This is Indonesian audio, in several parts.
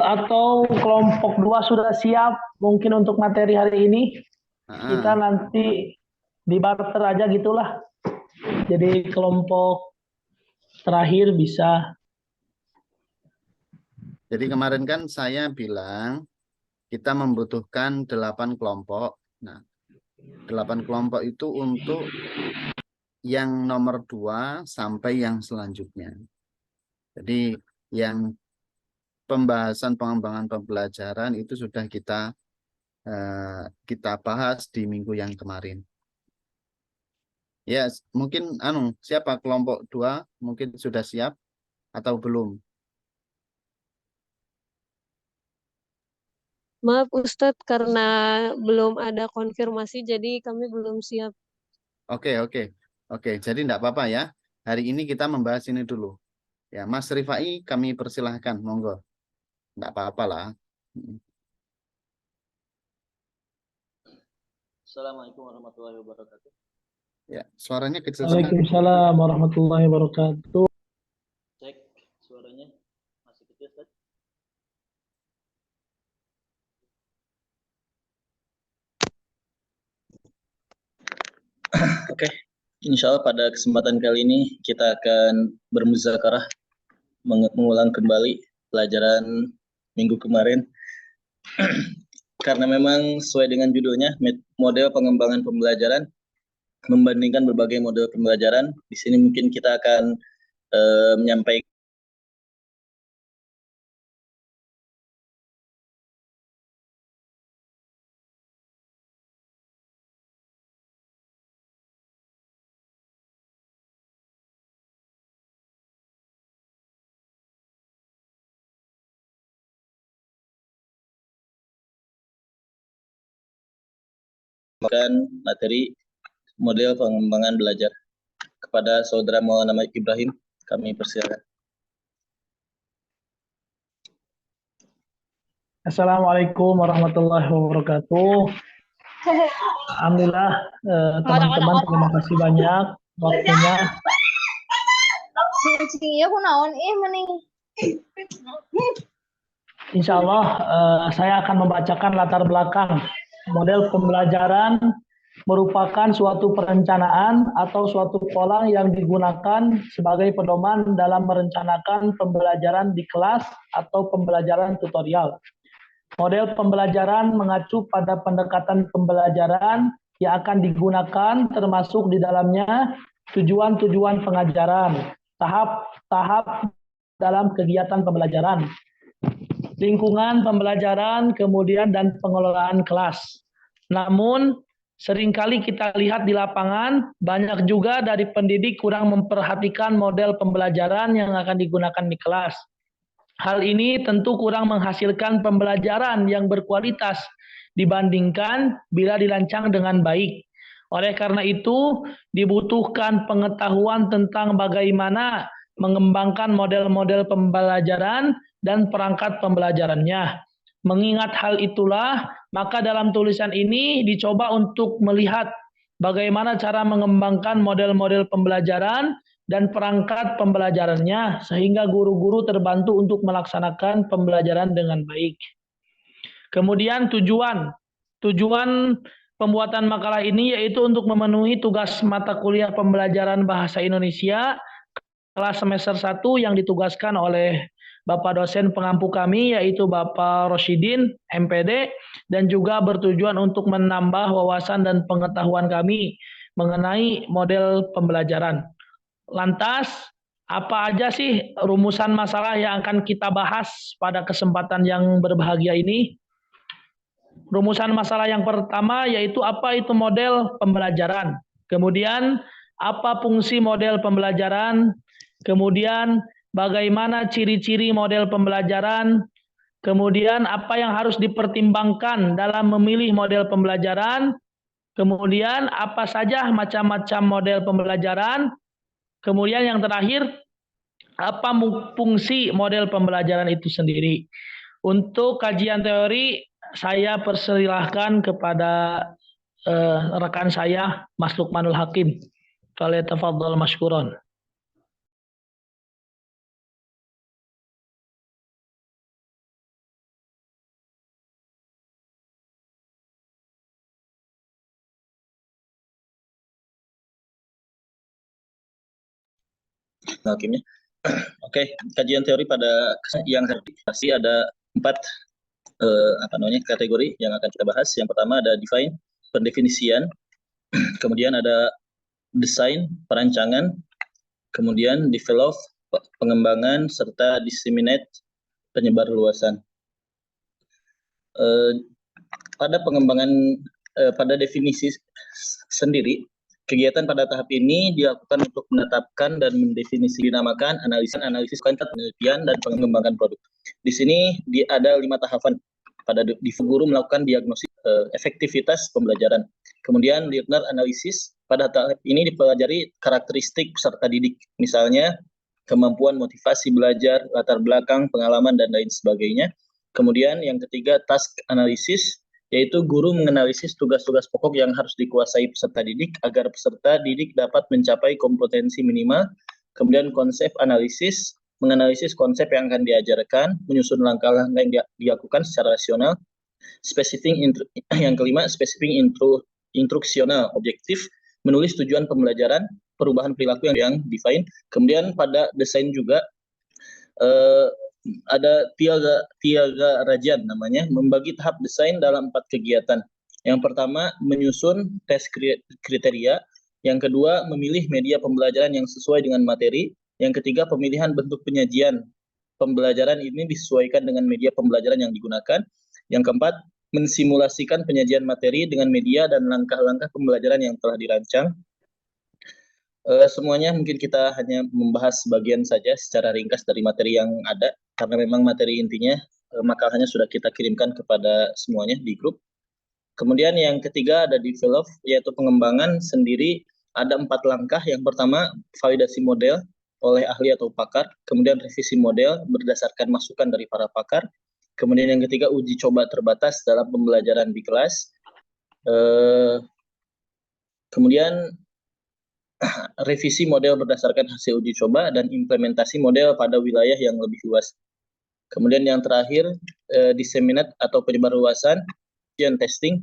Atau kelompok 2 sudah siap mungkin untuk materi hari ini? Kita Ah, nanti di barter aja gitulah. Jadi kelompok terakhir bisa. jadi kemarin kan saya bilang kita membutuhkan 8 kelompok. Nah, 8 kelompok itu untuk yang nomor 2 sampai yang selanjutnya. Jadi yang pembahasan pengembangan pembelajaran itu sudah kita bahas di minggu yang kemarin. Ya, mungkin siapa kelompok 2 mungkin sudah siap atau belum? Maaf Ustadz, karena belum ada konfirmasi, jadi kami belum siap. Oke, oke. Oke, jadi enggak apa-apa ya. Hari ini kita membahas ini dulu. Ya, Mas Rifai kami persilahkan, monggo. Enggak apa-apa lah. Assalamualaikum warahmatullahi wabarakatuh. Ya, suaranya kecil sekali. Waalaikumsalam warahmatullahi wabarakatuh. Cek suaranya masih kecil, Ustaz. Oke, insya Allah pada kesempatan kali ini kita akan bermuzakarah mengulang kembali pelajaran minggu kemarin. Karena memang sesuai dengan judulnya, model pengembangan pembelajaran, membandingkan berbagai model pembelajaran. Di sini mungkin kita akan menyampaikan materi model pengembangan belajar kepada saudara Maulana Ibrahim. Kami persilakan. Assalamualaikum warahmatullahi wabarakatuh. Alhamdulillah teman-teman, terima kasih banyak waktunya. Insya Allah saya akan membacakan latar belakang. Model pembelajaran merupakan suatu perencanaan atau suatu pola yang digunakan sebagai pedoman dalam merencanakan pembelajaran di kelas atau pembelajaran tutorial. Model pembelajaran mengacu pada pendekatan pembelajaran yang akan digunakan, termasuk di dalamnya tujuan-tujuan pengajaran, tahap-tahap dalam kegiatan pembelajaran, lingkungan pembelajaran, kemudian dan pengelolaan kelas. Namun, seringkali kita lihat di lapangan, banyak juga dari pendidik kurang memperhatikan model pembelajaran yang akan digunakan di kelas. Hal ini tentu kurang menghasilkan pembelajaran yang berkualitas dibandingkan bila dirancang dengan baik. Oleh karena itu, dibutuhkan pengetahuan tentang bagaimana mengembangkan model-model pembelajaran dan perangkat pembelajarannya. Mengingat hal itulah, maka dalam tulisan ini dicoba untuk melihat bagaimana cara mengembangkan model-model pembelajaran dan perangkat pembelajarannya sehingga guru-guru terbantu untuk melaksanakan pembelajaran dengan baik. Kemudian tujuan pembuatan makalah ini yaitu untuk memenuhi tugas mata kuliah pembelajaran bahasa Indonesia kelas semester 1 yang ditugaskan oleh Bapak dosen pengampu kami yaitu Bapak Rosyidin MPD, dan juga bertujuan untuk menambah wawasan dan pengetahuan kami mengenai model pembelajaran. Lantas, apa aja sih rumusan masalah yang akan kita bahas pada kesempatan yang berbahagia ini? Rumusan masalah yang pertama yaitu apa itu model pembelajaran. Kemudian, apa fungsi model pembelajaran? Kemudian, bagaimana ciri-ciri model pembelajaran? Kemudian, apa yang harus dipertimbangkan dalam memilih model pembelajaran? Kemudian, apa saja macam-macam model pembelajaran? Kemudian yang terakhir, apa fungsi model pembelajaran itu sendiri. Untuk kajian teori, saya persilahkan kepada rekan saya, Mas Lukmanul Hakim. Falyatafaddal mashkuron. hakimnya. Oke, kajian teori pada yang pasti ada 4 kategori yang akan kita bahas. Yang pertama ada define, pendefinisian, kemudian ada desain, perancangan, kemudian develop, pengembangan, serta disseminate, penyebar luasan. Pada pengembangan, pada definisi sendiri, kegiatan pada tahap ini dilakukan untuk menetapkan dan mendefinisi, dinamakan analisis konten, penelitian, dan pengembangan produk. Di sini ada 5 tahapan. Pada guru melakukan diagnosis efektivitas pembelajaran. Kemudian learner analysis, pada tahap ini dipelajari karakteristik peserta didik, misalnya kemampuan motivasi belajar, latar belakang, pengalaman, dan lain sebagainya. Kemudian yang ketiga task analysis, yaitu guru menganalisis tugas-tugas pokok yang harus dikuasai peserta didik agar peserta didik dapat mencapai kompetensi minimal. Kemudian konsep analisis, menganalisis konsep yang akan diajarkan, menyusun langkah-langkah yang dilakukan secara rasional. Yang kelima, spesifik instruksional objektif, menulis tujuan pembelajaran, perubahan perilaku yang define. Kemudian pada desain juga ada tiaga rajan namanya, membagi tahap desain dalam 4 kegiatan. Yang pertama, menyusun tes kriteria. Yang kedua, memilih media pembelajaran yang sesuai dengan materi. Yang ketiga, pemilihan bentuk penyajian pembelajaran ini disesuaikan dengan media pembelajaran yang digunakan. Yang keempat, mensimulasikan penyajian materi dengan media dan langkah-langkah pembelajaran yang telah dirancang. Semuanya mungkin kita hanya membahas sebagian saja secara ringkas dari materi yang ada, karena memang materi intinya makalahnya sudah kita kirimkan kepada semuanya di grup. Kemudian yang ketiga ada develop, yaitu pengembangan sendiri. Ada 4 langkah. Yang pertama, validasi model oleh ahli atau pakar. Kemudian revisi model berdasarkan masukan dari para pakar. Kemudian yang ketiga, uji coba terbatas dalam pembelajaran di kelas. Kemudian revisi model berdasarkan hasil uji coba dan implementasi model pada wilayah yang lebih luas. Kemudian yang terakhir, disseminate atau penyebar luasan dan testing.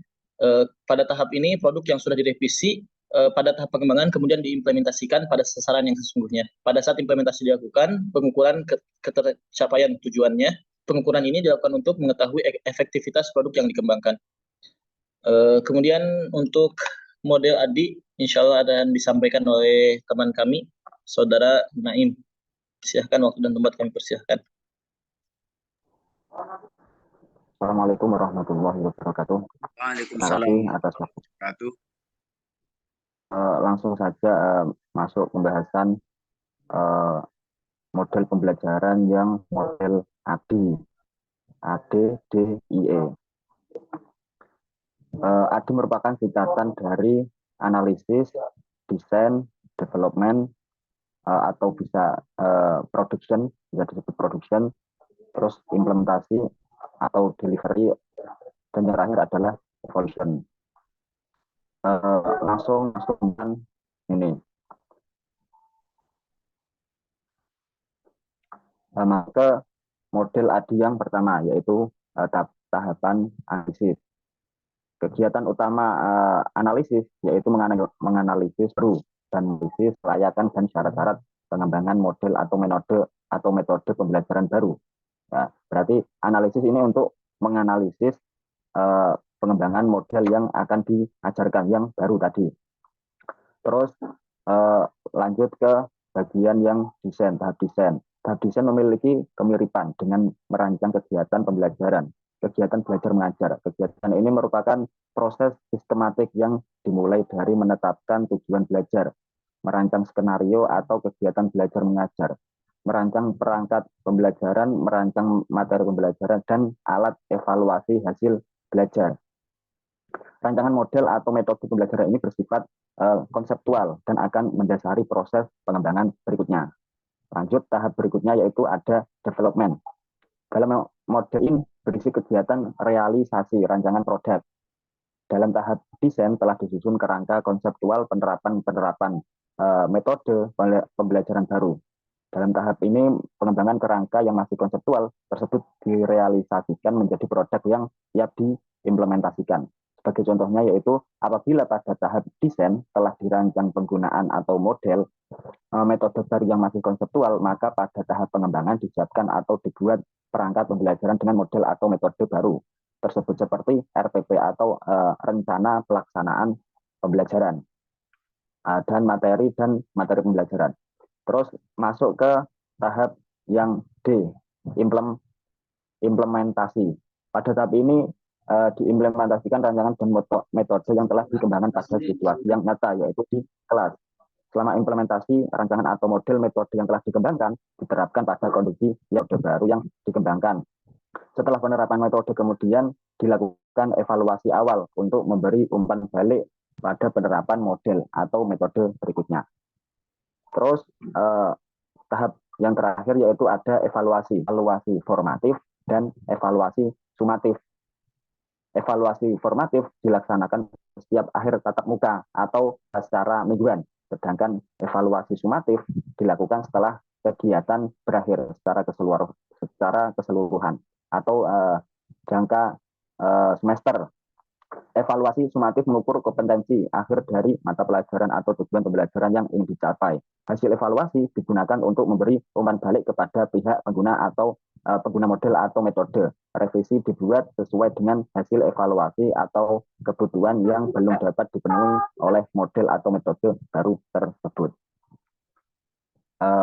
Pada tahap ini produk yang sudah direvisi pada tahap pengembangan kemudian diimplementasikan pada sasaran yang sesungguhnya. Pada saat implementasi dilakukan, pengukuran ketercapaian tujuannya. Pengukuran ini dilakukan untuk mengetahui efektivitas produk yang dikembangkan. Kemudian untuk model ADI, insya Allah akan disampaikan oleh teman kami, Saudara Naim. Silahkan, waktu dan tempat kami persilahkan. Assalamualaikum warahmatullahi wabarakatuh. Waalaikumsalam Terima kasih atas waktu. Langsung saja masuk pembahasan model pembelajaran yang model ADI, ADDIE. ADI merupakan singkatan dari analisis, desain, development, atau bisa production, bisa disebut production, terus implementasi atau delivery, dan yang terakhir adalah evolution. Langsung ini. Maka model ADI yang pertama yaitu tahapan analisis. Kegiatan utama analisis yaitu menganalisis dan analisis kelayakan dan syarat-syarat pengembangan model atau metode pembelajaran baru. Ya, berarti analisis ini untuk menganalisis pengembangan model yang akan diajarkan yang baru tadi. Terus lanjut ke bagian yang desain, tahap desain. Tahap desain memiliki kemiripan dengan merancang kegiatan pembelajaran, kegiatan belajar mengajar. Kegiatan ini merupakan proses sistematik yang dimulai dari menetapkan tujuan belajar, merancang skenario atau kegiatan belajar mengajar, merancang perangkat pembelajaran, merancang materi pembelajaran, dan alat evaluasi hasil belajar. Rancangan model atau metode pembelajaran ini bersifat konseptual dan akan mendasari proses pengembangan berikutnya. Lanjut tahap berikutnya yaitu ada development. Dalam model ini berisi kegiatan realisasi rancangan produk. Dalam tahap desain telah disusun kerangka konseptual penerapan metode pembelajaran baru. Dalam tahap ini pengembangan kerangka yang masih konseptual tersebut direalisasikan menjadi produk yang siap diimplementasikan. Sebagai contohnya yaitu apabila pada tahap desain telah dirancang penggunaan atau model metode baru yang masih konseptual, maka pada tahap pengembangan disiapkan atau dibuat perangkat pembelajaran dengan model atau metode baru tersebut seperti RPP atau rencana pelaksanaan pembelajaran dan materi pembelajaran. Terus masuk ke tahap yang D, implementasi. Pada tahap ini diimplementasikan rancangan dan metode yang telah dikembangkan pada situasi yang nyata, yaitu di kelas. Selama implementasi rancangan atau model metode yang telah dikembangkan diterapkan pada kondisi yang baru yang dikembangkan. Setelah penerapan metode kemudian dilakukan evaluasi awal untuk memberi umpan balik pada penerapan model atau metode berikutnya. Terus tahap yang terakhir yaitu ada evaluasi formatif dan evaluasi sumatif. Evaluasi formatif dilaksanakan setiap akhir tatap muka atau secara mingguan, sedangkan evaluasi sumatif dilakukan setelah kegiatan berakhir secara keseluruhan atau jangka semester. Evaluasi sumatif mengukur kompetensi akhir dari mata pelajaran atau tujuan pembelajaran yang ingin dicapai. Hasil evaluasi digunakan untuk memberi umpan balik kepada pihak pengguna atau pengguna model atau metode. Revisi dibuat sesuai dengan hasil evaluasi atau kebutuhan yang belum dapat dipenuhi oleh model atau metode baru tersebut.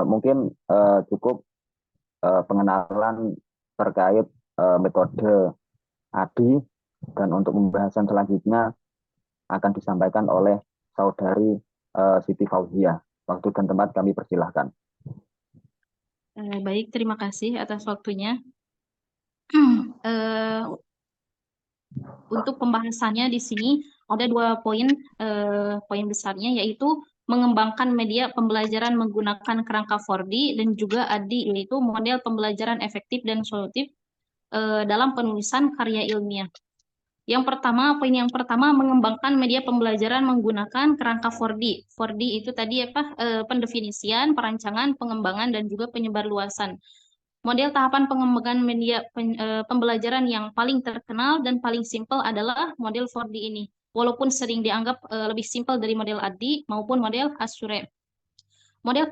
Mungkin cukup pengenalan terkait metode ADI, dan untuk pembahasan selanjutnya akan disampaikan oleh Saudari Siti Fauzia. Waktu dan tempat kami persilahkan. Baik, terima kasih atas waktunya. Untuk pembahasannya di sini ada 2 poin besarnya, yaitu mengembangkan media pembelajaran menggunakan kerangka 4D dan juga ADI, yaitu model pembelajaran efektif dan solutif dalam penulisan karya ilmiah. Poin yang pertama mengembangkan media pembelajaran menggunakan kerangka 4D. 4D itu tadi pendefinisian, perancangan, pengembangan, dan juga penyebarluasan. Model tahapan pengembangan media pembelajaran yang paling terkenal dan paling simpel adalah model 4D ini. Walaupun sering dianggap lebih simpel dari model ADI maupun model Azure. Model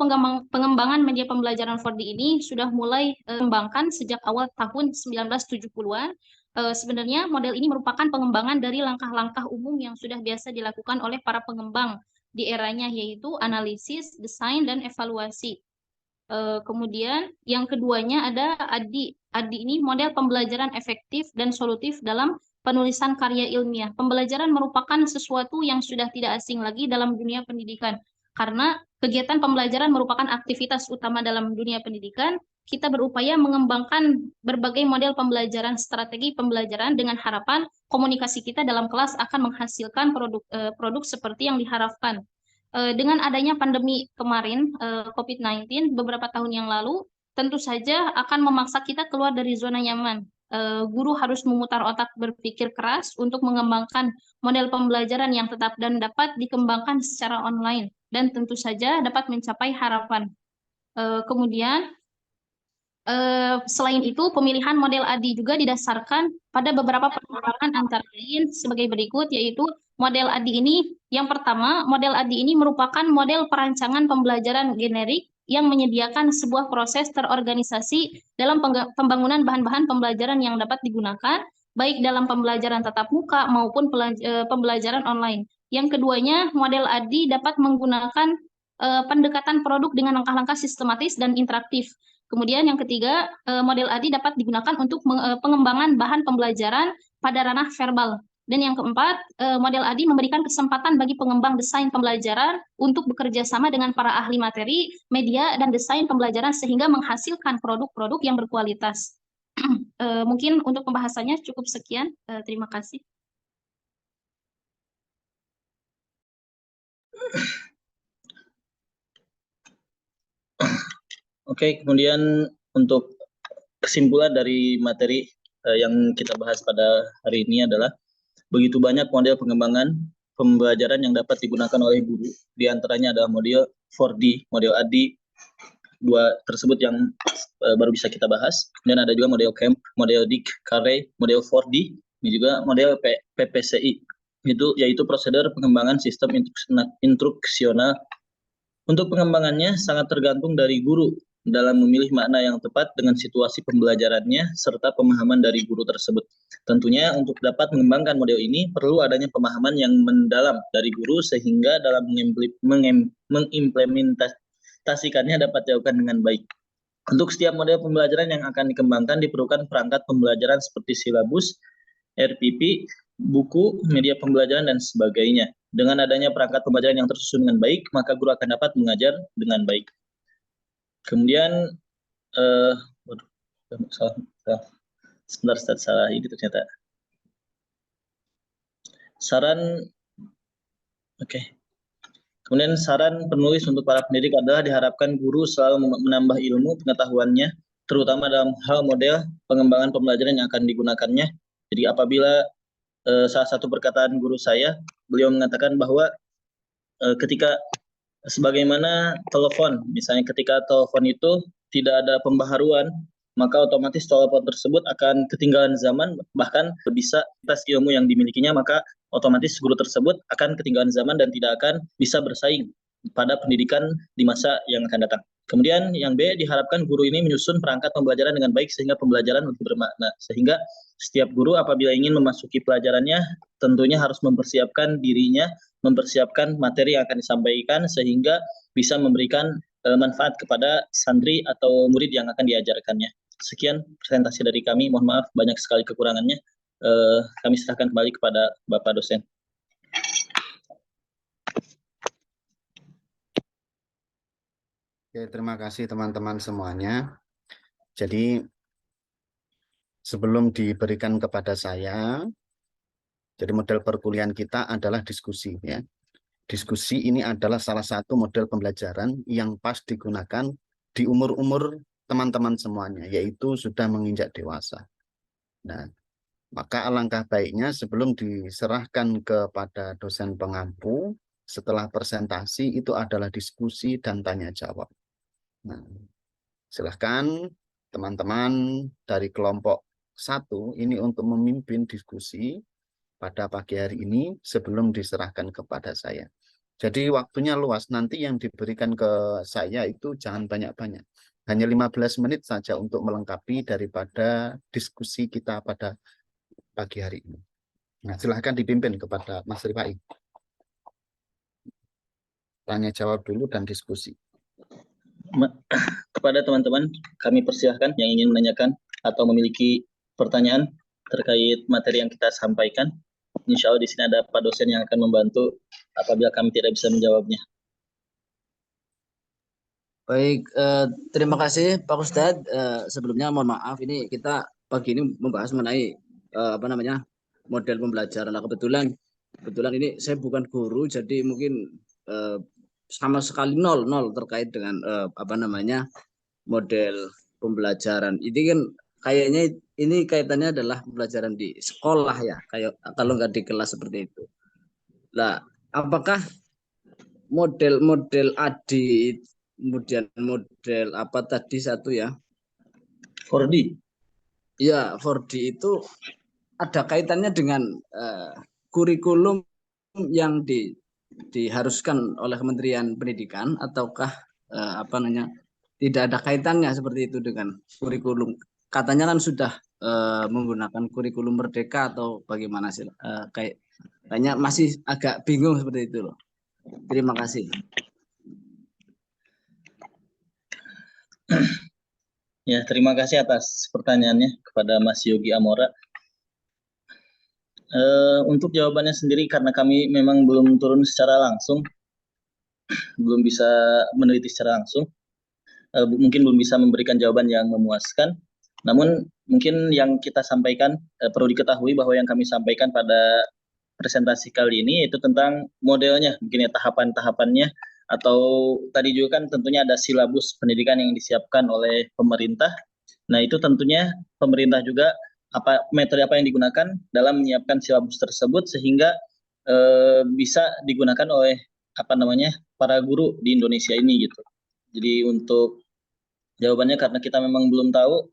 pengembangan media pembelajaran 4D ini sudah mulai dikembangkan sejak awal tahun 1970-an. Sebenarnya model ini merupakan pengembangan dari langkah-langkah umum yang sudah biasa dilakukan oleh para pengembang di eranya, yaitu analisis, desain, dan evaluasi. Kemudian yang keduanya ada ADI. ADI ini model pembelajaran efektif dan solutif dalam penulisan karya ilmiah. Pembelajaran merupakan sesuatu yang sudah tidak asing lagi dalam dunia pendidikan. Karena kegiatan pembelajaran merupakan aktivitas utama dalam dunia pendidikan, kita berupaya mengembangkan berbagai model pembelajaran, strategi pembelajaran dengan harapan komunikasi kita dalam kelas akan menghasilkan produk seperti yang diharapkan. Dengan adanya pandemi kemarin, COVID-19, beberapa tahun yang lalu, tentu saja akan memaksa kita keluar dari zona nyaman. Guru harus memutar otak berpikir keras untuk mengembangkan model pembelajaran yang tetap dan dapat dikembangkan secara online, dan tentu saja dapat mencapai harapan. Kemudian, selain itu, pemilihan model ADI juga didasarkan pada beberapa pertimbangan antara lain sebagai berikut, yaitu model ADI ini, yang pertama, model ADI ini merupakan model perancangan pembelajaran generik yang menyediakan sebuah proses terorganisasi dalam pembangunan bahan-bahan pembelajaran yang dapat digunakan, baik dalam pembelajaran tatap muka maupun pembelajaran online. Yang keduanya, model ADI dapat menggunakan pendekatan produk dengan langkah-langkah sistematis dan interaktif. Kemudian yang ketiga, model ADI dapat digunakan untuk pengembangan bahan pembelajaran pada ranah verbal. Dan yang keempat, model ADI memberikan kesempatan bagi pengembang desain pembelajaran untuk bekerja sama dengan para ahli materi, media, dan desain pembelajaran sehingga menghasilkan produk-produk yang berkualitas. Mungkin untuk pembahasannya cukup sekian. Terima kasih. Oke, kemudian untuk kesimpulan dari materi yang kita bahas pada hari ini adalah begitu banyak model pengembangan pembelajaran yang dapat digunakan oleh guru. Di antaranya ada model 4D, model ADI, 2 tersebut yang baru bisa kita bahas. Dan ada juga model CAMP, model DIC, CARE, model 4D, dan juga model PPCI. yaitu prosedur pengembangan sistem instruksional. Untuk pengembangannya sangat tergantung dari guru dalam memilih makna yang tepat dengan situasi pembelajarannya serta pemahaman dari guru tersebut. Tentunya untuk dapat mengembangkan model ini perlu adanya pemahaman yang mendalam dari guru sehingga dalam mengimplementasikannya dapat dilakukan dengan baik. Untuk setiap model pembelajaran yang akan dikembangkan diperlukan perangkat pembelajaran seperti silabus, RPP, buku, media pembelajaran, dan sebagainya. Dengan adanya perangkat pembelajaran yang tersusun dengan baik, maka guru akan dapat mengajar dengan baik. Kemudian, sebentar, salah ini ternyata. Kemudian saran penulis untuk para pendidik adalah diharapkan guru selalu menambah ilmu pengetahuannya, terutama dalam hal model pengembangan pembelajaran yang akan digunakannya. Jadi apabila salah satu perkataan guru saya, beliau mengatakan bahwa ketika sebagaimana telepon, misalnya ketika telepon itu tidak ada pembaharuan, maka otomatis telepon tersebut akan ketinggalan zaman, bahkan bisa tes ilmu yang dimilikinya, maka otomatis guru tersebut akan ketinggalan zaman dan tidak akan bisa bersaing pada pendidikan di masa yang akan datang. Kemudian yang B, diharapkan guru ini menyusun perangkat pembelajaran dengan baik sehingga pembelajaran lebih bermakna. Sehingga setiap guru apabila ingin memasuki pelajarannya tentunya harus mempersiapkan dirinya, mempersiapkan materi yang akan disampaikan sehingga bisa memberikan manfaat kepada santri atau murid yang akan diajarkannya. Sekian presentasi dari kami, mohon maaf banyak sekali kekurangannya. Kami serahkan kembali kepada Bapak dosen. Oke, terima kasih teman-teman semuanya. Jadi sebelum diberikan kepada saya, jadi model perkuliahan kita adalah diskusi ya. Diskusi ini adalah salah satu model pembelajaran yang pas digunakan di umur-umur teman-teman semuanya, yaitu sudah menginjak dewasa. Nah, maka alangkah baiknya sebelum diserahkan kepada dosen pengampu, setelah presentasi itu adalah diskusi dan tanya jawab. Nah, silahkan teman-teman dari kelompok 1 ini untuk memimpin diskusi pada pagi hari ini sebelum diserahkan kepada saya. Jadi waktunya luas, nanti yang diberikan ke saya itu jangan banyak-banyak. Hanya 15 menit saja untuk melengkapi daripada diskusi kita pada pagi hari ini. Nah, silahkan dipimpin kepada Mas Rifai. Tanya jawab dulu dan diskusi. Kepada teman-teman, kami persilahkan yang ingin menanyakan atau memiliki pertanyaan terkait materi yang kita sampaikan. Insya Allah di sini ada Pak dosen yang akan membantu apabila kami tidak bisa menjawabnya. Baik, terima kasih Pak Ustadz. Sebelumnya mohon maaf, ini kita pagi ini membahas mengenai model pembelajaran. Nah, kebetulan ini saya bukan guru, jadi mungkin sama sekali nol terkait dengan model pembelajaran. Ini kan kayaknya ini kaitannya adalah pembelajaran di sekolah ya, kayak kalau nggak di kelas seperti itu. Nah, apakah model ADI, kemudian model apa tadi satu ya? 4D. Ya, 4D itu ada kaitannya dengan kurikulum yang diharuskan oleh Kementerian Pendidikan ataukah tidak ada kaitannya seperti itu dengan kurikulum? Katanya kan sudah menggunakan kurikulum merdeka atau bagaimana sih? Kayaknya masih agak bingung seperti itu loh. Terima kasih. Ya, terima kasih atas pertanyaannya kepada Mas Yogi Amora. Untuk jawabannya sendiri karena kami memang belum turun secara langsung, belum bisa meneliti secara langsung, mungkin belum bisa memberikan jawaban yang memuaskan. Namun mungkin yang kita sampaikan perlu diketahui bahwa yang kami sampaikan pada presentasi kali ini itu tentang modelnya, mungkin ya tahapan-tahapannya, atau tadi juga kan tentunya ada silabus pendidikan yang disiapkan oleh pemerintah. Nah itu tentunya pemerintah juga metode apa yang digunakan dalam menyiapkan silabus tersebut sehingga bisa digunakan oleh para guru di Indonesia ini gitu. Jadi untuk jawabannya karena kita memang belum tahu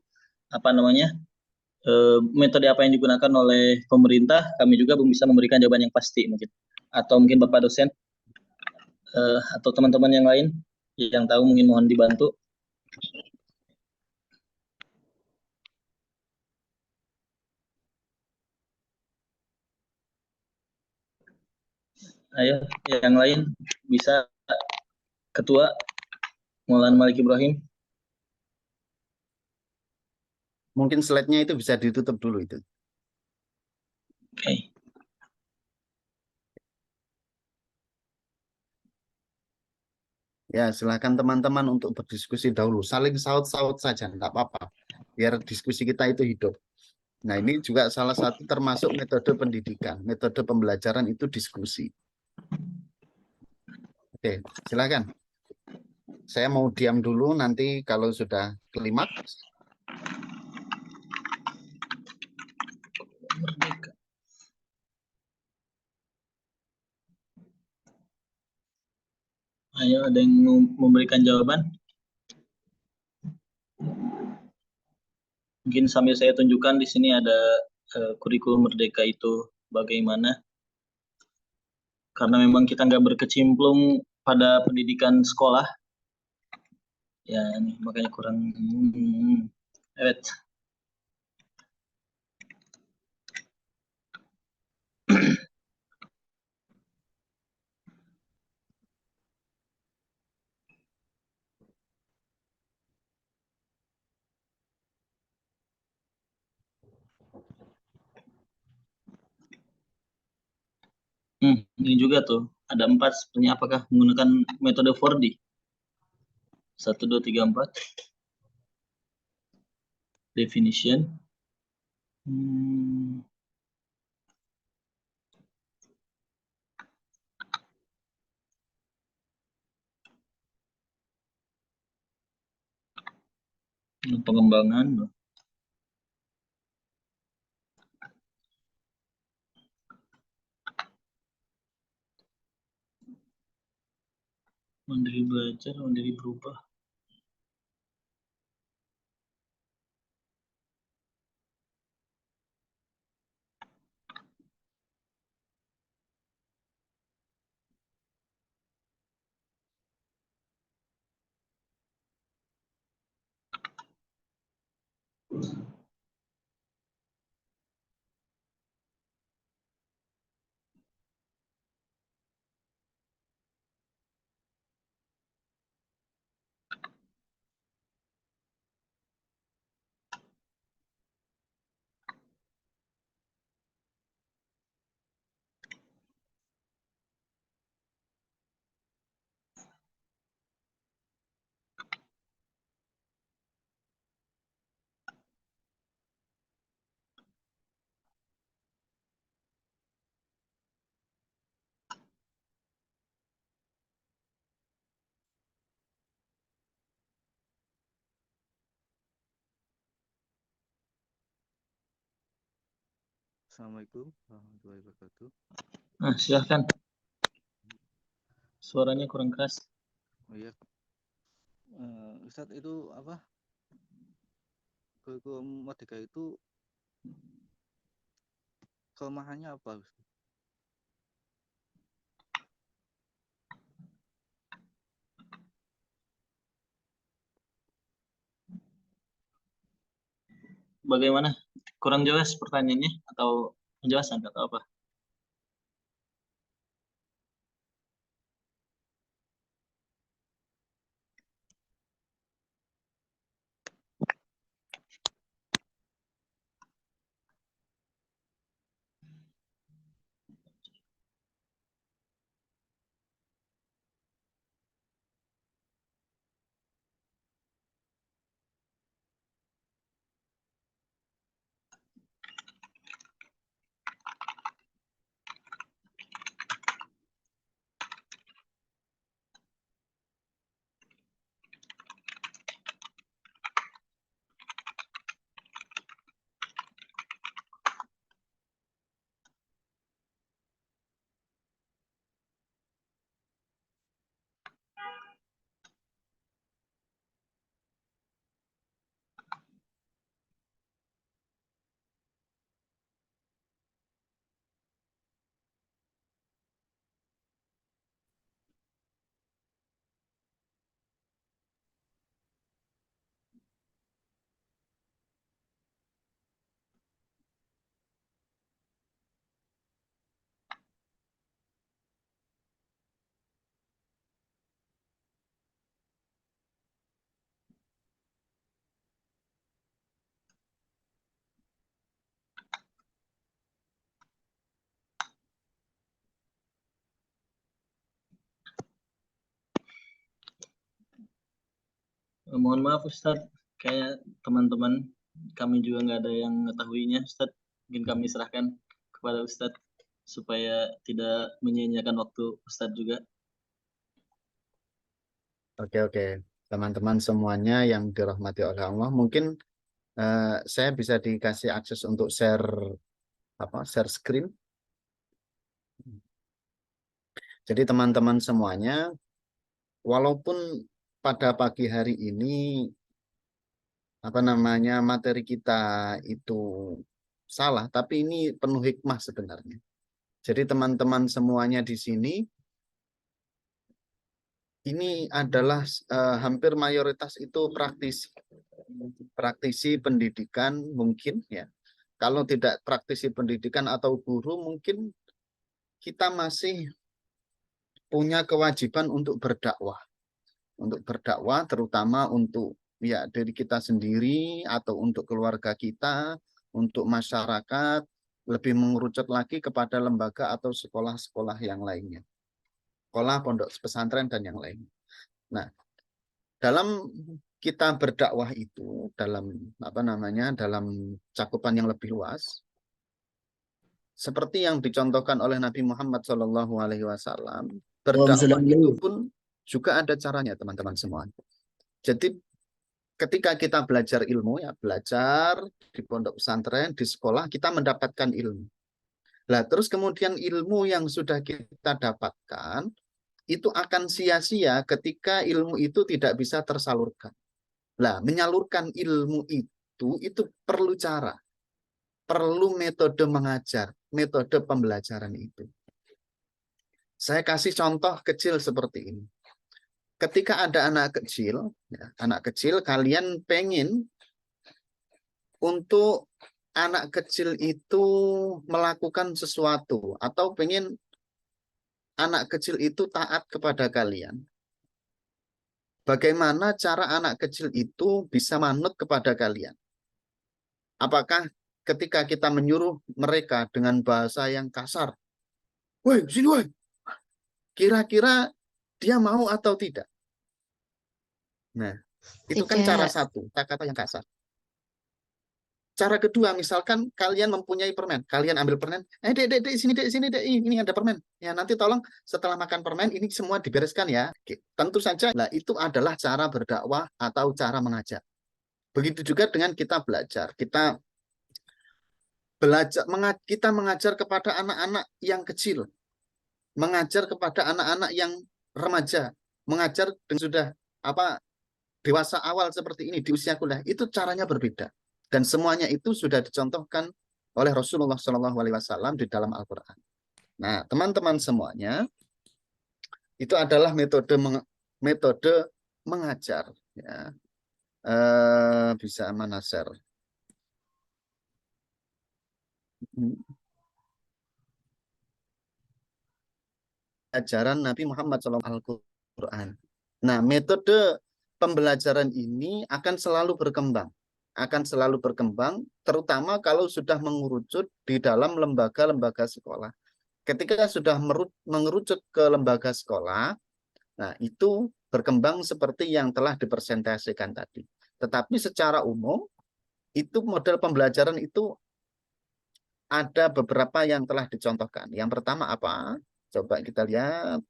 metode apa yang digunakan oleh pemerintah, kami juga belum bisa memberikan jawaban yang pasti mungkin. Atau mungkin Bapak dosen atau teman-teman yang lain yang tahu mungkin mohon dibantu. Ayo, yang lain bisa. Ketua Maulana Malik Ibrahim. Mungkin slide-nya itu bisa ditutup dulu itu. Oke. Ya, silakan teman-teman untuk berdiskusi dahulu. Saling saut-saut saja, enggak apa-apa. Biar diskusi kita itu hidup. Nah, ini juga salah satu termasuk metode pendidikan. Metode pembelajaran itu diskusi. Oke, silakan. Saya mau diam dulu, nanti kalau sudah klimaks. Merdeka. Ayo, ada yang mau memberikan jawaban? Mungkin sambil saya tunjukkan di sini ada kurikulum Merdeka itu bagaimana. Karena memang kita nggak berkecimpung pada pendidikan sekolah. Ya, ini makanya kurang. Evet. Ini juga tuh ada 4 sebenarnya, apakah menggunakan metode 4D? 1, 2, 3, 4. Definition. Pengembangan. Mandiri belajar, mandiri berubah. Assalamualaikum warahmatullahi wabarakatuh. Nah, silahkan. Suaranya kurang keras. Oh iya, Ustadz itu apa? Kurikulum Merdeka itu kelemahannya apa, Ustadz? Bagaimana? Kurang jelas pertanyaannya atau penjelasan atau apa? Mohon maaf Ustadz, kayak teman-teman kami juga nggak ada yang mengetahuinya Ustadz. Mungkin kami serahkan kepada Ustadz supaya tidak menyia-nyiakan waktu Ustadz juga. Oke. Teman-teman semuanya yang dirahmati oleh Allah, mungkin saya bisa dikasih akses untuk share screen. Jadi teman-teman semuanya, walaupun pada pagi hari ini materi kita itu salah, tapi ini penuh hikmah sebenarnya. Jadi teman-teman semuanya di sini ini adalah hampir mayoritas itu praktisi pendidikan mungkin ya. Kalau tidak praktisi pendidikan atau guru, mungkin kita masih punya kewajiban untuk berdakwah terutama untuk ya diri kita sendiri atau untuk keluarga kita, untuk masyarakat, lebih mengerucut lagi kepada lembaga atau sekolah-sekolah yang lainnya. Sekolah, pondok pesantren, dan yang lain. Nah, dalam kita berdakwah itu, dalam dalam cakupan yang lebih luas, seperti yang dicontohkan oleh Nabi Muhammad SAW, berdakwah itu pun juga ada caranya, teman-teman semua. Jadi, ketika kita belajar ilmu, ya belajar di pondok pesantren, di sekolah, kita mendapatkan ilmu. Nah, terus kemudian ilmu yang sudah kita dapatkan, itu akan sia-sia ketika ilmu itu tidak bisa tersalurkan. Nah, menyalurkan ilmu itu perlu cara, perlu metode mengajar, metode pembelajaran itu. Saya kasih contoh kecil seperti ini. Ketika ada anak kecil, kalian pengen untuk anak kecil itu melakukan sesuatu, atau pengen anak kecil itu taat kepada kalian. Bagaimana cara anak kecil itu bisa manut kepada kalian? Apakah ketika kita menyuruh mereka dengan bahasa yang kasar, "Woi, sini woi," kira-kira dia mau atau tidak? Nah, itu kan cara satu, kata-kata yang kasar. Cara kedua, misalkan kalian mempunyai permen, kalian ambil permen, dek, sini dek, ini ada permen. Ya, nanti tolong setelah makan permen ini semua dibereskan ya. Oke. Tentu saja, itu adalah cara berdakwah atau cara mengajar. Begitu juga dengan kita belajar, kita mengajar kepada anak-anak yang kecil, mengajar kepada anak-anak yang remaja, mengajar dengan sudah dewasa awal seperti ini di usia kuliah, itu caranya berbeda. Dan semuanya itu sudah dicontohkan oleh Rasulullah SAW di dalam Al-Quran. Nah, teman-teman semuanya, itu adalah metode mengajar. Ya. Bisa mana share? Ajaran Nabi Muhammad SAW Al-Quran. Nah, metode pembelajaran ini akan selalu berkembang. Terutama kalau sudah mengerucut di dalam lembaga-lembaga sekolah. Ketika sudah mengerucut ke lembaga sekolah, nah itu berkembang seperti yang telah dipresentasikan tadi. Tetapi secara umum, itu model pembelajaran itu ada beberapa yang telah dicontohkan. Yang pertama apa? Coba kita lihat.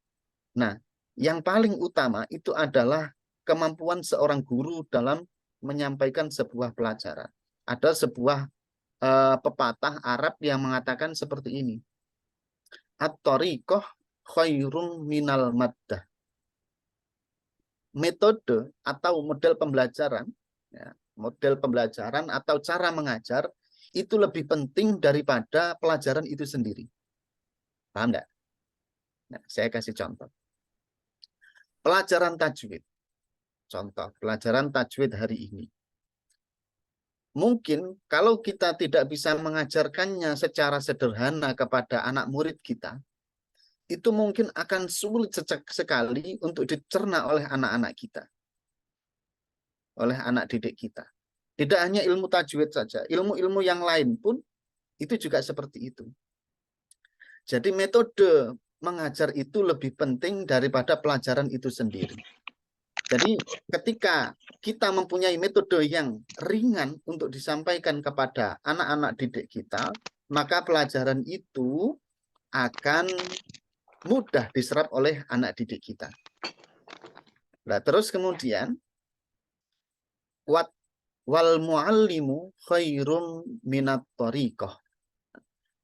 Nah, yang paling utama itu adalah kemampuan seorang guru dalam menyampaikan sebuah pelajaran. Ada sebuah pepatah Arab yang mengatakan seperti ini. At-tariqah khairun minal maddah. Metode atau model pembelajaran, atau cara mengajar itu lebih penting daripada pelajaran itu sendiri. Paham enggak? Nah, saya kasih contoh. Pelajaran tajwid. Contoh, pelajaran tajwid hari ini. Mungkin kalau kita tidak bisa mengajarkannya secara sederhana kepada anak murid kita, itu mungkin akan sulit sekali untuk dicerna oleh anak-anak kita. Oleh anak didik kita. Tidak hanya ilmu tajwid saja, ilmu-ilmu yang lain pun itu juga seperti itu. Jadi metode mengajar itu lebih penting daripada pelajaran itu sendiri. Jadi ketika kita mempunyai metode yang ringan untuk disampaikan kepada anak-anak didik kita, maka pelajaran itu akan mudah diserap oleh anak didik kita. Nah, terus kemudian wal muallimu khairum minat thariqah.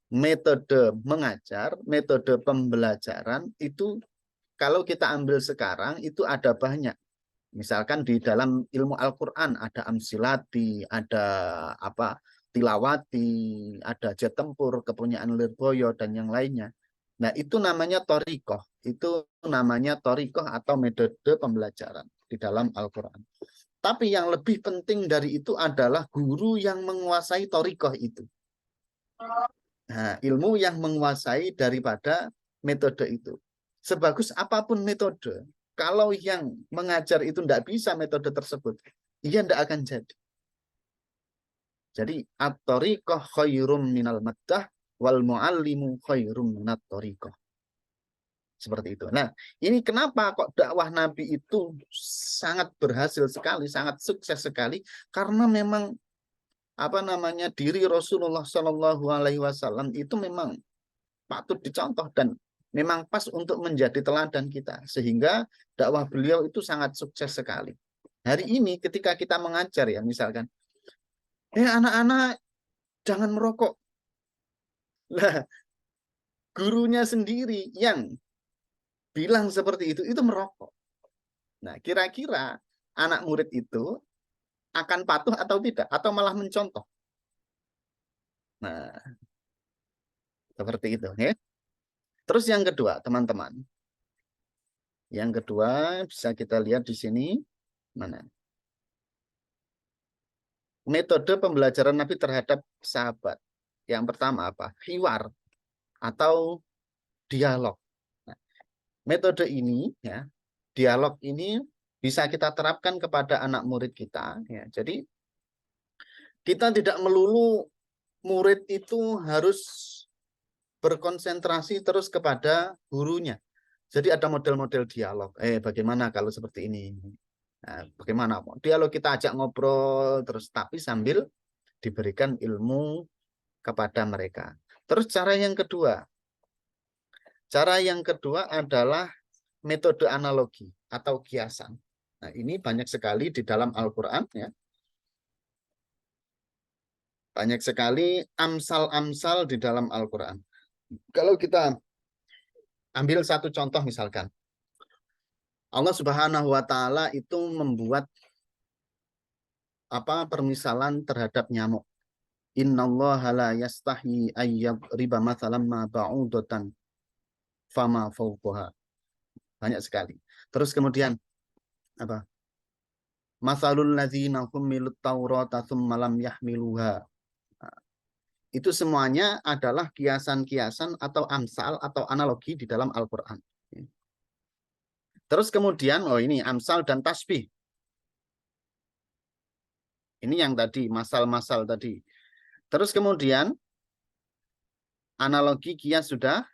Metode mengajar, metode pembelajaran itu kalau kita ambil sekarang itu ada banyak. Misalkan di dalam ilmu Al-Quran ada amsilati, ada tilawati, ada jet tempur, kepunyaan Lirboyo, dan yang lainnya. Nah, itu namanya thariqah. Itu namanya thariqah atau metode pembelajaran di dalam Al-Quran. Tapi yang lebih penting dari itu adalah guru yang menguasai thariqah itu. Nah, ilmu yang menguasai daripada metode itu. Sebagus apapun metode, kalau yang mengajar itu tidak bisa metode tersebut, ia tidak akan jadi. Jadi, at-thariqah khairum minal maddah, wal muallimu khairum minat thariqah. Seperti itu. Nah, ini kenapa kok dakwah Nabi itu sangat berhasil sekali, sangat sukses sekali, karena memang diri Rasulullah Shallallahu Alaihi Wasallam itu memang patut dicontoh dan memang pas untuk menjadi teladan kita, sehingga dakwah beliau itu sangat sukses sekali. Hari ini ketika kita mengajar ya, misalkan, anak-anak jangan merokok. Lah, gurunya sendiri yang bilang seperti itu merokok. Nah, kira-kira anak murid itu akan patuh atau tidak, atau malah mencontoh. Nah, seperti itu ya. Terus yang kedua, teman-teman. Yang kedua bisa kita lihat di sini mana? Metode pembelajaran Nabi terhadap sahabat. Yang pertama apa? Hiwar atau dialog. Nah, metode ini ya, dialog ini bisa kita terapkan kepada anak murid kita ya. Jadi kita tidak melulu murid itu harus berkonsentrasi terus kepada gurunya. Jadi ada model-model dialog. Bagaimana kalau seperti ini? Nah, bagaimana? Dialog kita ajak ngobrol terus, tapi sambil diberikan ilmu kepada mereka. Terus cara yang kedua. Cara yang kedua adalah metode analogi atau kiasan. Nah, ini banyak sekali di dalam Al-Quran ya. Banyak sekali amsal-amsal di dalam Al-Quran. Kalau kita ambil satu contoh misalkan, Allah Subhanahu wa Ta'ala itu membuat permisalan terhadap nyamuk. Innallaha la yastahi ayyadriba mathalan ma ba'udatan fama fawqaha. Banyak sekali. Terus kemudian apa? Mathalul ladzina humilut taurata tsumma lam yahmiluha. Itu semuanya adalah kiasan-kiasan atau amsal atau analogi di dalam Al-Quran. Terus kemudian, ini amsal dan tasbih. Ini yang tadi, masal-masal tadi. Terus kemudian, analogi kias sudah.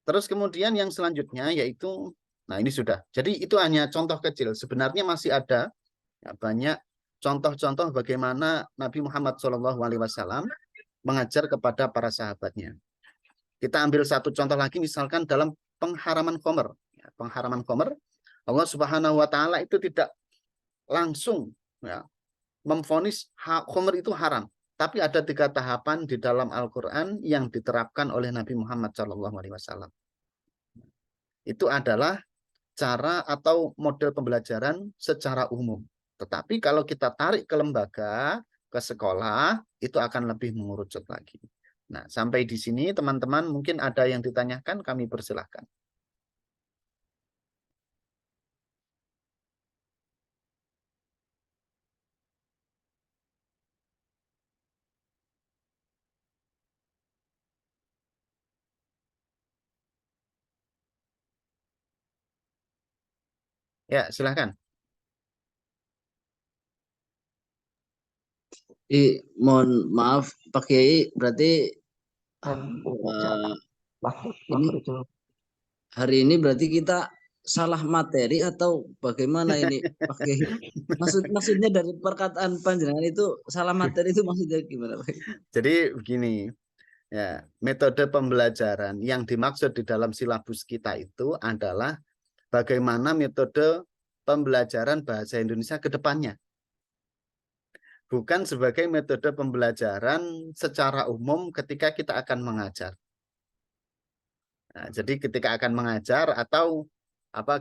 Terus kemudian yang selanjutnya yaitu, nah ini sudah. Jadi itu hanya contoh kecil. Sebenarnya masih ada banyak contoh-contoh bagaimana Nabi Muhammad SAW mengajar kepada para sahabatnya. Kita ambil satu contoh lagi, misalkan dalam pengharaman khamr. Pengharaman khamr, Allah Subhanahu wa Ta'ala itu tidak langsung memvonis khamr itu haram. Tapi ada 3 tahapan di dalam Al-Quran yang diterapkan oleh Nabi Muhammad SAW. Itu adalah cara atau model pembelajaran secara umum. Tetapi kalau kita tarik ke lembaga, ke sekolah, itu akan lebih mengerucut lagi. Nah, sampai di sini teman-teman mungkin ada yang ditanyakan, kami persilahkan. Ya, silahkan. Mohon maaf Pak Kiai, berarti ini hari ini berarti kita salah materi atau bagaimana ini Pak Kiai? Maksudnya dari perkataan panjenengan itu salah materi itu maksudnya gimana Pak? Jadi begini, ya, metode pembelajaran yang dimaksud di dalam silabus kita itu adalah bagaimana metode pembelajaran bahasa Indonesia ke depannya. Bukan sebagai metode pembelajaran secara umum ketika kita akan mengajar. Nah, jadi ketika akan mengajar atau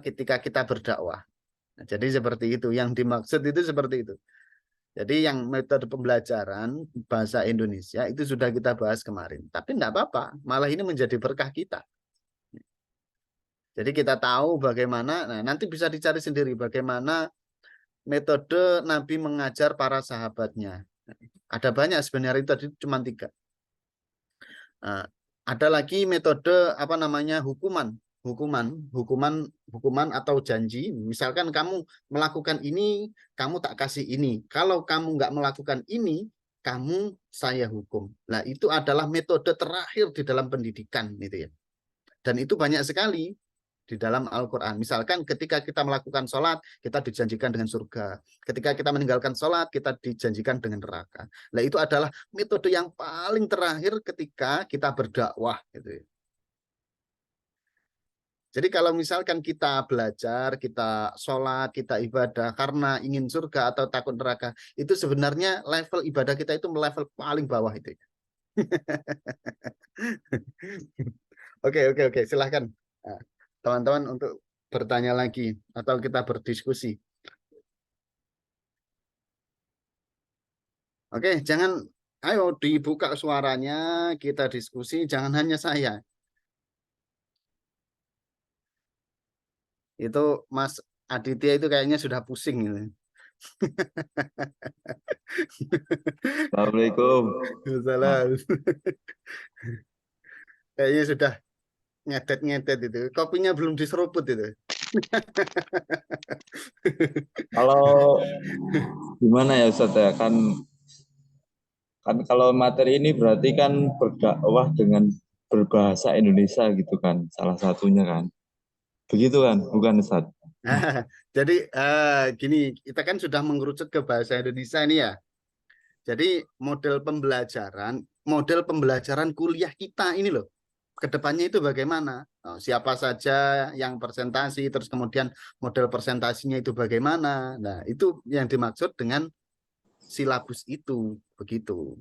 ketika kita berdakwah. Nah, jadi seperti itu yang dimaksud itu seperti itu. Jadi yang metode pembelajaran bahasa Indonesia itu sudah kita bahas kemarin. Tapi enggak apa-apa, malah ini menjadi berkah kita. Jadi kita tahu bagaimana, nah nanti bisa dicari sendiri bagaimana metode Nabi mengajar para sahabatnya. Ada banyak sebenarnya, itu tadi cuma 3. Ada lagi metode hukuman atau janji. Misalkan kamu melakukan ini, kamu tak kasih ini. Kalau kamu nggak melakukan ini, kamu saya hukum. Nah, itu adalah metode terakhir di dalam pendidikan, gitu ya. Dan itu banyak sekali di dalam Al-Quran. Misalkan ketika kita melakukan sholat, kita dijanjikan dengan surga. Ketika kita meninggalkan sholat, kita dijanjikan dengan neraka. Nah, itu adalah metode yang paling terakhir ketika kita berdakwah. Gitu. Jadi kalau misalkan kita belajar, kita sholat, kita ibadah karena ingin surga atau takut neraka, itu sebenarnya level ibadah kita itu level paling bawah itu. Oke, silahkan. Nah, teman-teman untuk bertanya lagi atau kita berdiskusi. Oke, ayo dibuka suaranya, kita diskusi, jangan hanya saya. Itu Mas Aditya itu kayaknya sudah pusing gitu. Assalamualaikum. Salam. Kayaknya sudah ngedet itu. Kopinya belum diseruput itu. Kalau gimana ya Ustaz ya, kan kalau materi ini berarti kan berdakwah dengan berbahasa Indonesia gitu kan, salah satunya kan. Begitu kan, bukan Ustaz? Jadi gini, kita kan sudah mengerucut ke bahasa Indonesia ini ya. Jadi model pembelajaran kuliah kita ini loh, kedepannya itu bagaimana? Siapa saja yang presentasi, terus kemudian model presentasinya itu bagaimana? Nah, itu yang dimaksud dengan silabus itu, begitu.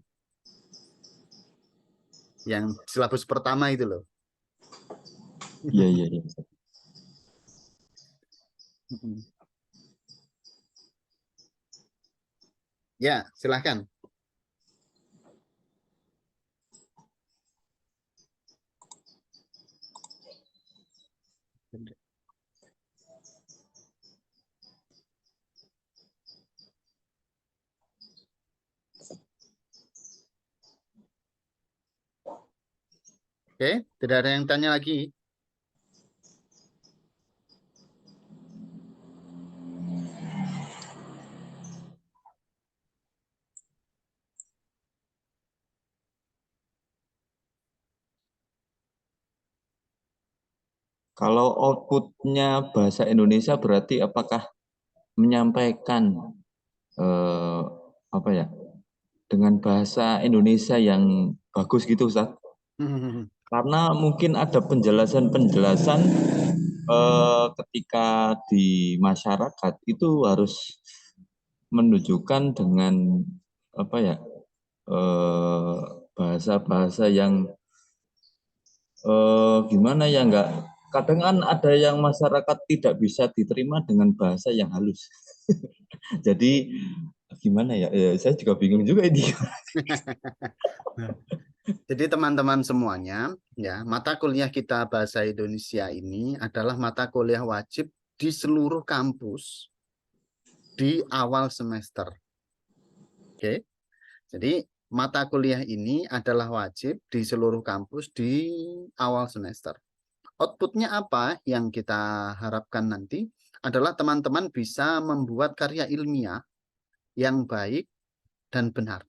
Yang silabus pertama itu loh. Iya. Ya, silahkan. Oke, tidak ada yang tanya lagi. Kalau outputnya bahasa Indonesia berarti apakah menyampaikan dengan bahasa Indonesia yang bagus gitu Ustaz? Karena mungkin ada penjelasan-penjelasan ketika di masyarakat itu harus menunjukkan dengan bahasa-bahasa yang gimana ya, kadang kan ada yang masyarakat tidak bisa diterima dengan bahasa yang halus. Jadi gimana ya? Saya juga bingung juga ini. Jadi teman-teman semuanya, ya, mata kuliah kita bahasa Indonesia ini adalah mata kuliah wajib di seluruh kampus di awal semester. Oke. Jadi mata kuliah ini adalah wajib di seluruh kampus di awal semester. Outputnya apa yang kita harapkan nanti adalah teman-teman bisa membuat karya ilmiah yang baik dan benar.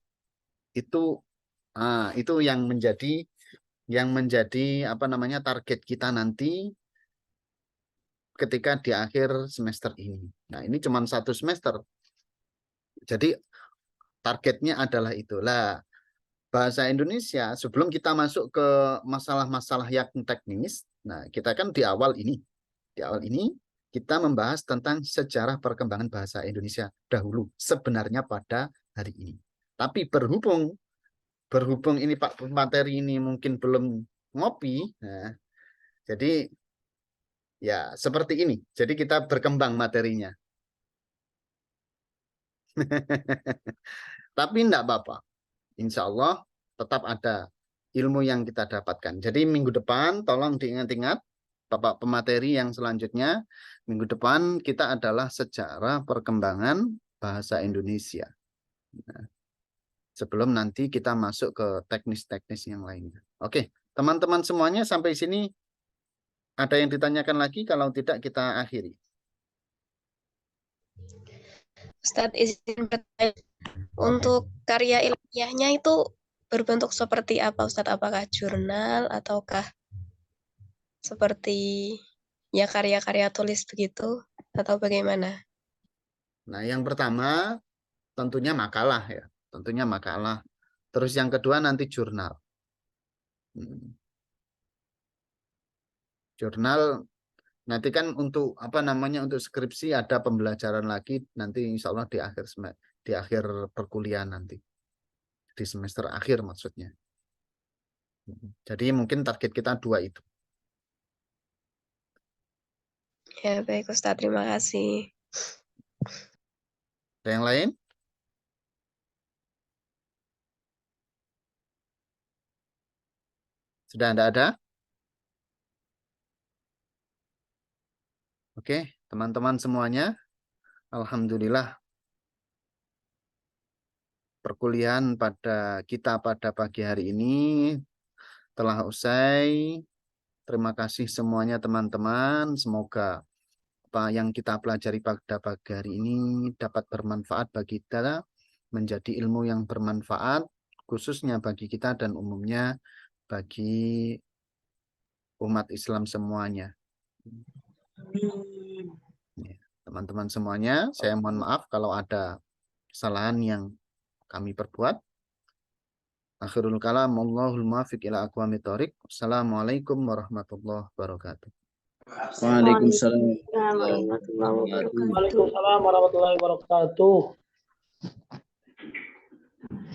Itu yang menjadi target kita nanti ketika di akhir semester ini. Nah, ini cuma 1 semester. Jadi targetnya adalah itulah. Bahasa Indonesia sebelum kita masuk ke masalah-masalah yang teknis, nah kita kan di awal ini kita membahas tentang sejarah perkembangan bahasa Indonesia dahulu sebenarnya pada hari ini. Tapi berhubung ini Pak materi ini mungkin belum ngopi, nah, jadi ya seperti ini. Jadi kita berkembang materinya. Tapi enggak apa-apa. Insya Allah tetap ada ilmu yang kita dapatkan. Jadi minggu depan tolong diingat-ingat Bapak pemateri yang selanjutnya. Minggu depan kita adalah sejarah perkembangan bahasa Indonesia. Nah, sebelum nanti kita masuk ke teknis-teknis yang lainnya. Oke, teman-teman semuanya sampai sini ada yang ditanyakan lagi? Kalau tidak kita akhiri. Ustadz izin bertanya. Untuk karya ilmiahnya itu berbentuk seperti apa Ustadz? Apakah jurnal ataukah seperti ya karya-karya tulis begitu atau bagaimana? Nah, yang pertama tentunya makalah ya. Tentunya makalah. Terus yang kedua nanti jurnal. Jurnal nanti kan untuk untuk skripsi ada pembelajaran lagi nanti insya Allah di akhir perkuliahan nanti di semester akhir maksudnya. Jadi mungkin target kita 2 itu. Ya baik Ustadz, terima kasih. Ada yang lain? Sudah ada? Oke, teman-teman semuanya, alhamdulillah perkuliahan pada pagi hari ini telah usai. Terima kasih semuanya teman-teman. Semoga apa yang kita pelajari pada pagi hari ini dapat bermanfaat bagi kita, menjadi ilmu yang bermanfaat khususnya bagi kita dan umumnya bagi umat Islam semuanya. Teman-teman semuanya, saya mohon maaf kalau ada kesalahan yang kami perbuat. Akhirul kalam, Allahul muwaffiq ila aqwamit thoriq. Assalamualaikum warahmatullahi wabarakatuh. Waalaikumsalam. Waalaikumsalam warahmatullahi wabarakatuh.